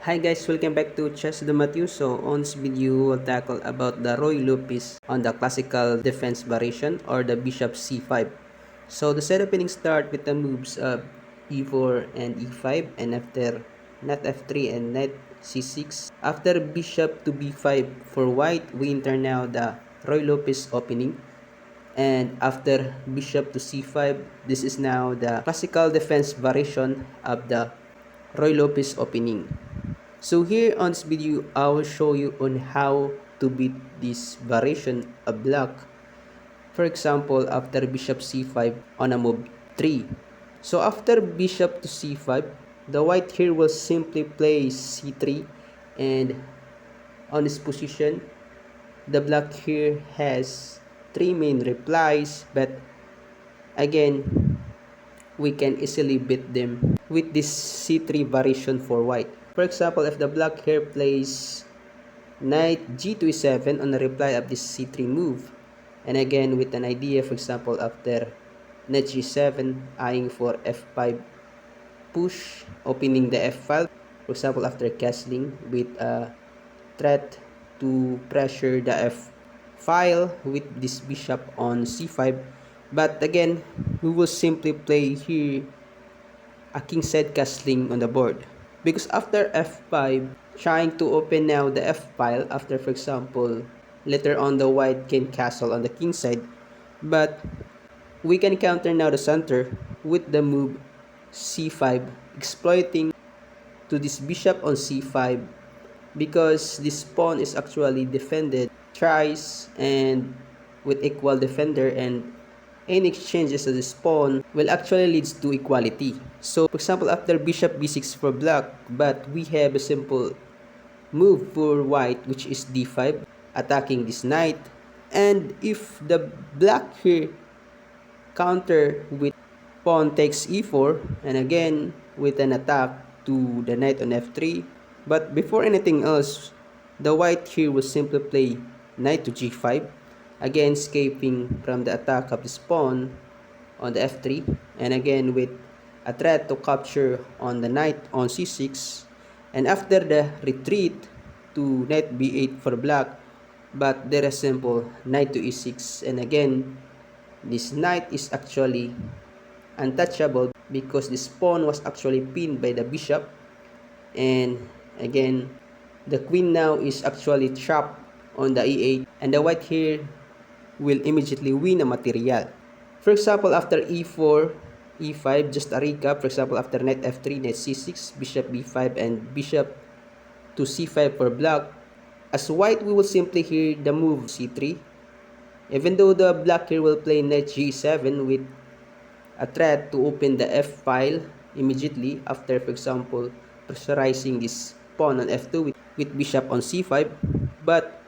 Hi guys, welcome back to Chess the Matthew. So on this video, we'll tackle about the Ruy Lopez on the classical defense variation or the bishop c5. So the set opening start with the moves of e4 and e5, and after knight f3 and knight c6. After bishop to b5 for white, we enter now the Ruy Lopez opening. And after bishop to c5, this is now the classical defense variation of the Ruy Lopez opening. So here on this video, I will show you on how to beat this variation of black. For example, after bishop c5 on a move 3. So after bishop to c5, the white here will simply play c3, and on this position, the black here has 3 main replies, but again, we can easily beat them with this c3 variation for white. For example, if the black here plays knight g to e7 on the reply of this c3 move, and again with an idea, for example, after knight g7 eyeing for f5 push, opening the f file, for example after castling with a threat to pressure the f file with this bishop on c5. But again, we will simply play here a kingside castling on the board, because after f5, trying to open now the f file after, for example, later on the white can castle on the king side, but we can counter now the center with the move c5, exploiting to this bishop on c5, because this pawn is actually defended thrice and with equal defender, and any exchanges of this pawn will actually leads to equality. So for example, after bishop b6 for black, but we have a simple move for white, which is d5, attacking this knight. And if the black here counter with pawn takes e4, and again with an attack to the knight on f3, but before anything else, the white here will simply play knight to g5, again escaping from the attack of this pawn on the f3, and again with a threat to capture on the knight on c6. And after the retreat to knight b8 for black, but there is simple knight to e6, and again this knight is actually untouchable because this pawn was actually pinned by the bishop, and again the queen now is actually trapped on the e8, and the white here will immediately win a material. For example, after e4, e5, just a recap, for example, after knight f3, knight c6, bishop b5, and bishop to c5 for black. As white, we will simply hear the move c3, even though the black here will play knight g7 with a threat to open the f file immediately after, for example, pressurizing this pawn on f2 with bishop on c5. But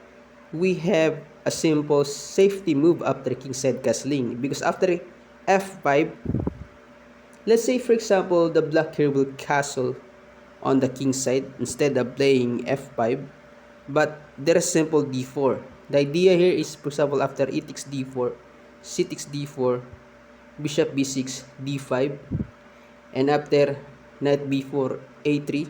we have a simple safety move after kingside castling, because after f5, let's say for example the black here will castle on the king side instead of playing f5, but there is simple d4. The idea here is, for example, after e takes d4, c takes d4, bishop b6, d5, and after knight b4, a3,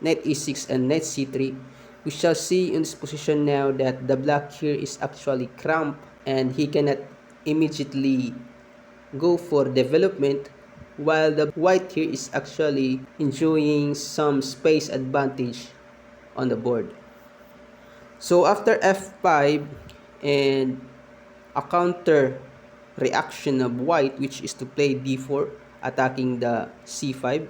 knight e6, and knight c3, we shall see in this position now that the black here is actually cramped and he cannot immediately go for development, while the white here is actually enjoying some space advantage on the board. So after f5 and a counter reaction of white, which is to play d4 attacking the c5,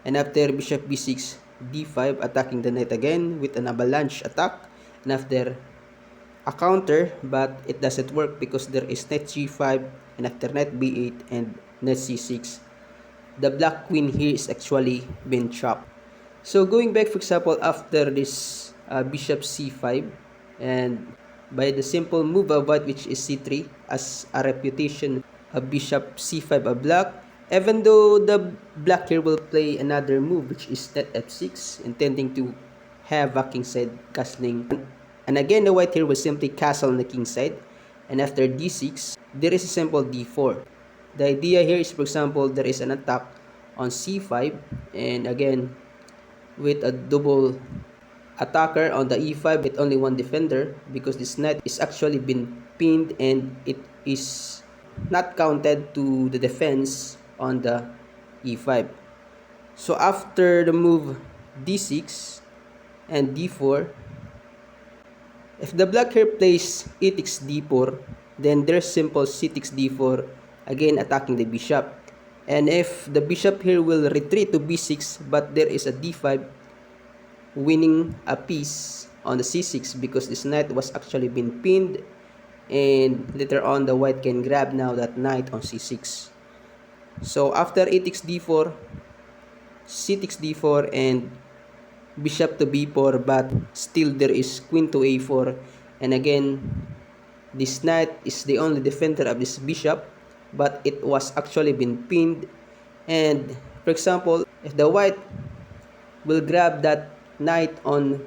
and after bishop b6, d5 attacking the knight again with an avalanche attack, and after a counter, but it doesn't work because there is knight g5, and after knight b8 and knight c6, the black queen here is actually been trapped. So going back, for example, after this bishop c5, and by the simple move of white, which is c3, as a reputation of bishop c5 of black, even though the black here will play another move, which is knight f6, intending to have a kingside castling. And again, the white here will simply castle on the king side, and after d6, there is a simple d4. The idea here is, for example, there is an attack on c5, and again, with a double attacker on the e5 with only one defender, because this knight is actually been pinned and it is not counted to the defense on the e5. So after the move d6 and d4, if the black here plays e takes d4, then there's simple c takes d4, again attacking the bishop. And if the bishop here will retreat to b6, but there is a d5, winning a piece on the c6, because this knight was actually been pinned, and later on the white can grab now that knight on c6. So after e takes d4, c takes d4, and bishop to b4, but still there is queen to a4, and again this knight is the only defender of this bishop, but it was actually been pinned. And for example, if the white will grab that knight on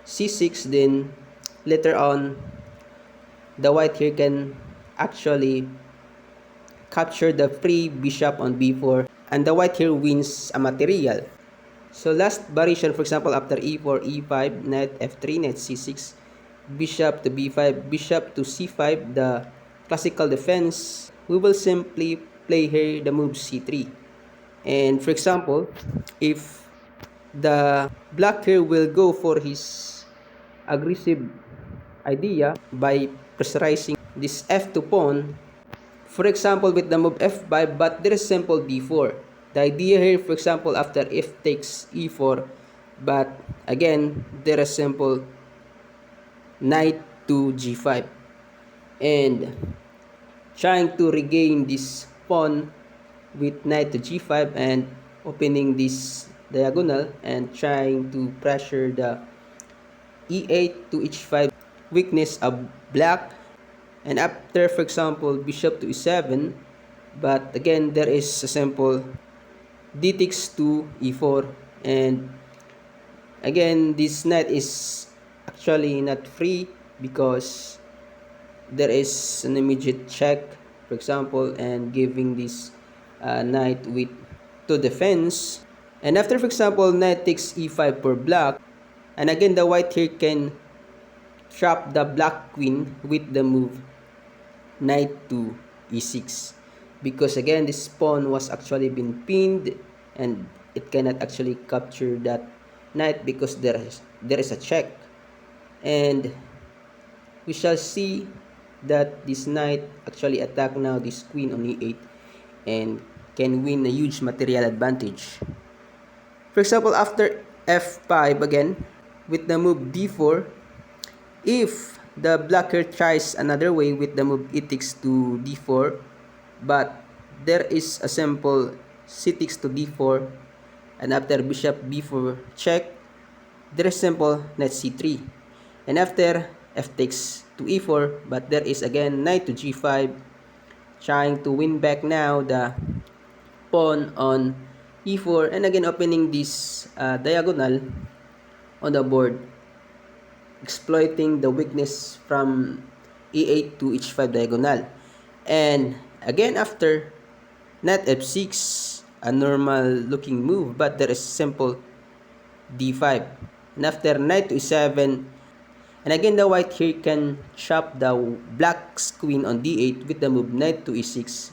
c6, then later on the white here can actually capture the free bishop on b4, and the white here wins a material. So last variation, for example, after e4, e5, knight f3, knight c6, bishop to b5, bishop to c5, the classical defense, we will simply play here the move c3. And for example, if the black here will go for his aggressive idea by pressurizing this f2 pawn, for example with the move f5, but there is simple d4. The idea here, for example, after f takes e4, but again there is simple knight to g5, and trying to regain this pawn with knight to g5 and opening this diagonal and trying to pressure the e8 to h5 weakness of black. And after, for example, bishop to e7, but again there is a simple d takes to e4, and again this knight is actually not free because there is an immediate check, for example, and giving this knight with to defense. And after, for example, knight takes e5 for black, and again the white here can trap the black queen with the move knight to e6, because again this pawn was actually been pinned and it cannot actually capture that knight because there is a check. And we shall see that this knight actually attack now this queen on e8 and can win a huge material advantage. For example, after f5 again with the move d4, if the blacker tries another way with the move e takes to d4, but there is a simple c takes to d4, and after bishop b4 check, there is simple knight c3, and after f takes to e4, but there is again knight to g5, trying to win back now the pawn on e4, and again opening this diagonal on the board, exploiting the weakness from e8 to h5 diagonal. And again after knight f6, a normal looking move, but there is simple d5, and after knight to e7, and again the white here can chop the black's queen on d8 with the move knight to e6,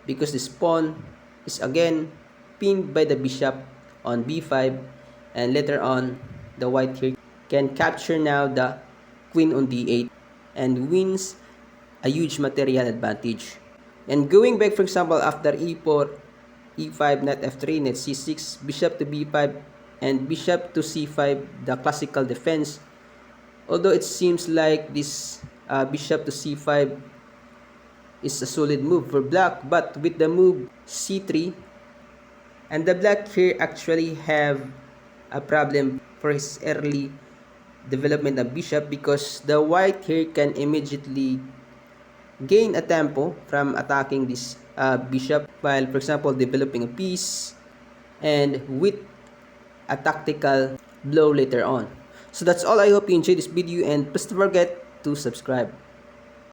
because this pawn is again pinned by the bishop on b5, and later on the white here can capture now the queen on d8 and wins a huge material advantage. And going back, for example, after e4, e5, knight f3, knight c6, bishop to b5, and bishop to c5, the classical defense, although it seems like this bishop to c5 is a solid move for black, but with the move c3, and the black here actually have a problem for his early development of bishop, because the white here can immediately gain a tempo from attacking this bishop while, for example, developing a piece and with a tactical blow later on. So that's all. I hope you enjoyed this video, and please don't forget to subscribe.